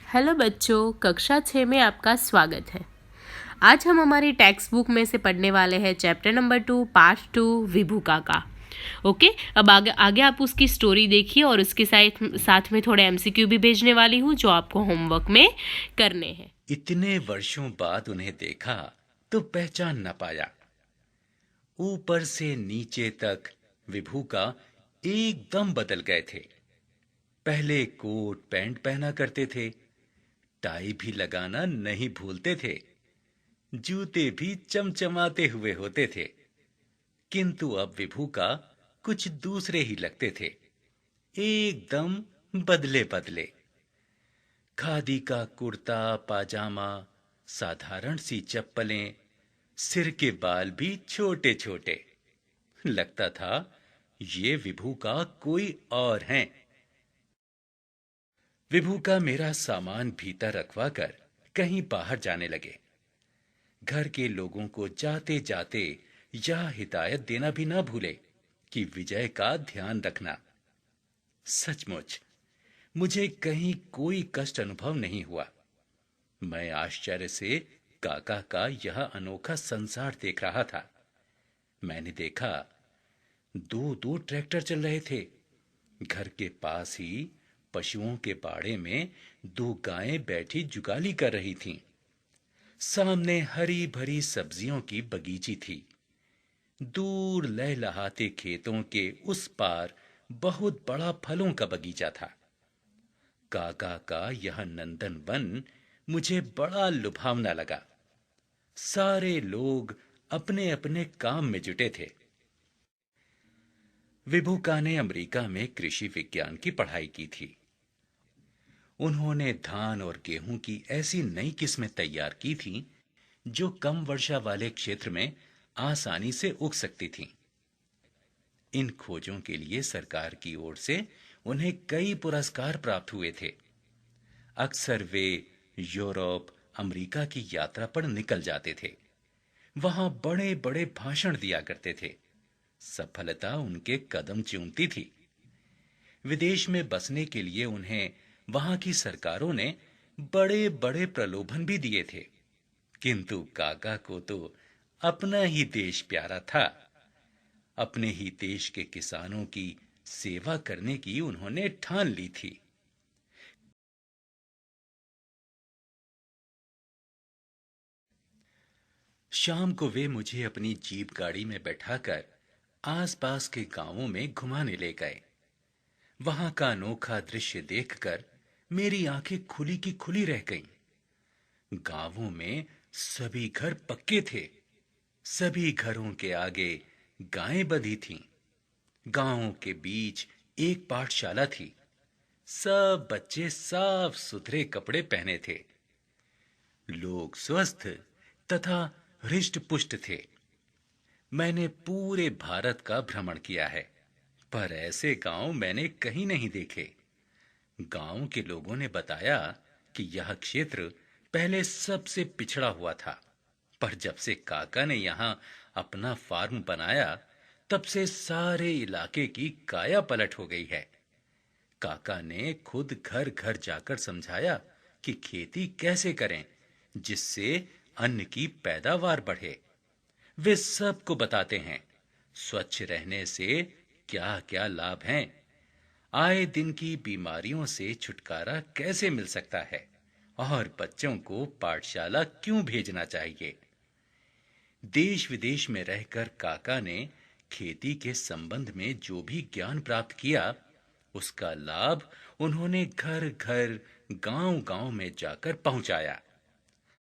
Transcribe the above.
Hello बच्चों, कक्षा 6 में आपका स्वागत है। आज हम हमारी टेक्स्ट बुक में से पढ़ने वाले हैं चैप्टर नंबर 2 पार्ट 2 विभू काका। ओके, अब आगे आगे आप उसकी स्टोरी देखिए और उसके साथ में थोड़े एमसीक्यू भी भेजने वाली हूँ जो आपको होमवर्क में करने हैं। इतने वर्षों बाद उन्हें देखा तो पहचान न पाया। ऊपर से नीचे तक विभू का एकदम बदल गए थे। पहले कोट पैंट पहना करते थे, टाई भी लगाना नहीं भूलते थे, जूते भी चमचमाते हुए होते थे। किंतु अब विभू का कुछ दूसरे ही लगते थे, एकदम बदले बदले। खादी का कुर्ता पाजामा, साधारण सी चप्पलें, सिर के बाल भी छोटे छोटे। लगता था ये विभू का कोई और हैं। विभू का मेरा सामान भीतर रखवा कर कहीं बाहर जाने लगे। घर के लोगों को जाते जाते यह हिदायत देना भी ना भूले कि विजय का ध्यान रखना। सचमुच मुझे कहीं कोई कष्ट अनुभव नहीं हुआ। मैं आश्चर्य से काका का यह अनोखा संसार देख रहा था। मैंने देखा दो दो ट्रैक्टर चल रहे थे। घर के पास ही पशुओं के बाड़े में दो गायें बैठी जुगाली कर रही थीं। सामने हरी भरी सब्जियों की बगीची थी। दूर लहलहाते खेतों के उस पार बहुत बड़ा फलों का बगीचा था। काका का यह नंदन वन मुझे बड़ा लुभावना लगा। सारे लोग अपने अपने काम में जुटे थे। विभूका ने अमेरिका में कृषि विज्ञान की पढ़ाई की थी। उन्होंने धान और गेहूं की ऐसी नई किस्में तैयार की थीं जो कम वर्षा वाले क्षेत्र में आसानी से उग सकती थीं। इन खोजों के लिए सरकार की ओर से उन्हें कई पुरस्कार प्राप्त हुए थे। अक्सर वे यूरोप, अमेरिका की यात्रा पर निकल जाते थे। वहां बड़े बड़े भाषण दिया करते थे। सफलता उनके कदम चूमती थी। विदेश में बसने के लिए उन्हें वहां की सरकारों ने बड़े बड़े प्रलोभन भी दिए थे। किंतु काका को तो अपना ही देश प्यारा था। अपने ही देश के किसानों की सेवा करने की उन्होंने ठान ली थी। शाम को वे मुझे अपनी जीप गाड़ी में बैठाकर आसपास के गांवों में घुमाने ले गए। वहां का अनोखा दृश्य देखकर मेरी आंखें खुली की खुली रह गईं। गांवों में सभी घर पक्के थे। सभी घरों के आगे गायें बंधी थीं। गांवों के बीच एक पाठशाला थी। सब बच्चे साफ सुथरे कपड़े पहने थे। लोग स्वस्थ तथा हृष्ट पुष्ट थे। मैंने पूरे भारत का भ्रमण किया है, पर ऐसे गांव मैंने कहीं नहीं देखे। गांव के लोगों ने बताया कि यह क्षेत्र पहले सबसे पिछड़ा हुआ था, पर जब से काका ने यहां अपना फार्म बनाया, तब से सारे इलाके की काया पलट हो गई है। काका ने खुद घर घर जाकर समझाया कि खेती कैसे करें जिससे अन्न की पैदावार बढ़े। वे सबको बताते हैं स्वच्छ रहने से क्या क्या लाभ हैं, आए दिन की बीमारियों से छुटकारा कैसे मिल सकता है और बच्चों को पाठशाला क्यों भेजना चाहिए। देश विदेश में रहकर काका ने खेती के संबंध में जो भी ज्ञान प्राप्त किया, उसका लाभ उन्होंने घर घर गांव गांव में जाकर पहुंचाया।